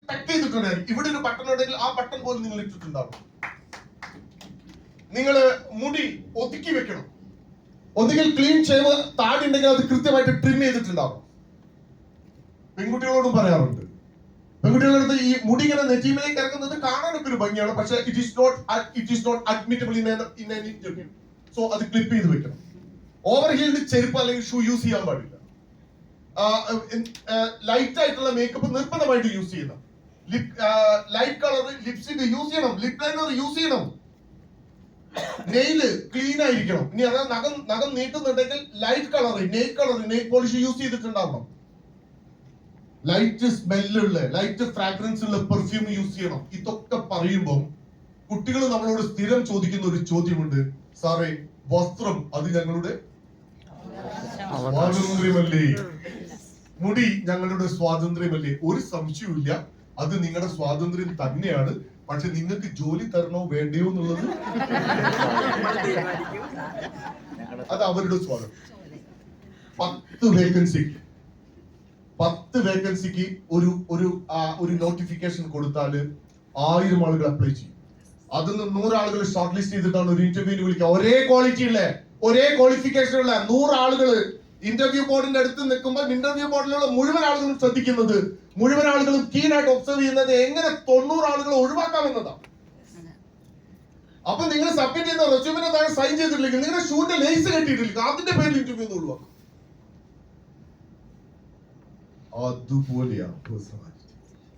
ടക്ക് ചെയ്തിട്ടുണ്ടായിരിക്കും. ഇവിടെ ഒരു ബട്ടൺ ഉണ്ടെങ്കിൽ ആ ബട്ടൺ പോലും നിങ്ങൾ ഇട്ടിട്ടുണ്ടാവും. നിങ്ങൾ മുടി ഒതുക്കി വെക്കണം. ഒന്നുകിൽ ക്ലീൻ ഷേവ് താടി ഉണ്ടെങ്കിൽ അത് കൃത്യമായിട്ട് ട്രിം ചെയ്തിട്ടുണ്ടാവും. പെൺകുട്ടികളോടും പറയാറുണ്ട്, പെൺകുട്ടികളുടെ അടുത്ത് ഈ മുടി ഇങ്ങനെ നെറ്റിമേലേക്ക് ഇറക്കുന്നത് കാണാനൊക്കെ ഒരു ഭംഗിയാണ്, പക്ഷെ it is not admittable in an interview. So അത് ക്ലിപ്പ് ചെയ്ത് വെക്കണം. ഓവർ ഹീൽഡ് ചെരുപ്പ് അല്ലെങ്കിൽ ഷൂ യൂസ് ചെയ്യാൻ പാടില്ല. ലൈറ്റ് ആയിട്ടുള്ള മേക്കപ്പ് നിർബന്ധമായിട്ട് യൂസ് ചെയ്യണം. ലൈറ്റ് കളർ ലിപ്സ്റ്റിക് യൂസ് ചെയ്യണം. ലിപ് ലൈനർ യൂസ് ചെയ്യണം. നെയില് ക്ലീൻ ആയിരിക്കണം. ഇനി അതായത് നഖം നീട്ടുന്നുണ്ടെങ്കിൽ light colour nail polish use ചെയ്തിട്ടുണ്ടാവണം. ലൈറ്റ് സ്മെല്ലുള്ള ലൈറ്റ് ഫ്രാഗ്രൻസ് ഉള്ള പെർഫ്യൂം യൂസ് ചെയ്യണം. ഇതൊക്കെ പറയുമ്പോൾ കുട്ടികൾ നമ്മളോട് സ്ഥിരം ചോദിക്കുന്ന ഒരു ചോദ്യമുണ്ട്, സാറേ വസ്ത്രം അത് ഞങ്ങളുടെ സ്വാതന്ത്ര്യമല്ലേ? മുടി ഞങ്ങളുടെ സ്വാതന്ത്ര്യമല്ലേ? ഒരു സംശയവുമില്ല, അത് നിങ്ങളുടെ സ്വാതന്ത്ര്യം തന്നെയാണ്. പക്ഷെ നിങ്ങൾക്ക് ജോലി തരണോ വേണ്ടയോ എന്നുള്ളത് അത് അവരുടെ സ്വാതന്ത്ര്യം. 10 വേക്കൻസിക്ക് ഒരു നോട്ടിഫിക്കേഷൻ കൊടുത്താൽ 1000 ആളുകൾ അപ്ലൈ ചെയ്യും. അതിന്ന് 100 ആളുകൾ ഷോർട്ട് ലിസ്റ്റ് ചെയ്തിട്ടാണ് ഒരു ഇന്റർവ്യൂവിന് വിളിക്കുക. ഒരേ ക്വാളിറ്റി ഉള്ള ഒരേ ക്വാളിഫിക്കേഷൻ ഉള്ള 100 ആളുകൾ ഇന്റർവ്യൂ ബോർഡിന്റെ അടുത്ത് നിൽക്കുമ്പോൾ ഇന്റർവ്യൂ ബോർഡിലുള്ള മുഴുവൻ ആളുകളും ശ്രദ്ധിക്കുന്നത്, മുഴുവൻ ആളുകളും കീനായിട്ട് ഒബ്സർവ് ചെയ്യുന്നത് എങ്ങനെ 90 ആളുകളെ ഒഴിവാക്കാമെന്നതാണ്. അപ്പൊ നിങ്ങൾ സബ്മിറ്റ് ചെയ്യുന്ന റെസ്യൂമിനെ താഴെ സൈൻ ചെയ്തിട്ടില്ലെങ്കിൽ, നിങ്ങളുടെ ഷൂന്റെ ലേസ് കെട്ടിയിട്ടില്ലെങ്കിൽ അതിന്റെ പേരിൽ ഇന്റർവ്യൂ ഒഴിവാക്കും. അതുപോലെയാണ് പേഴ്സണാലിറ്റി.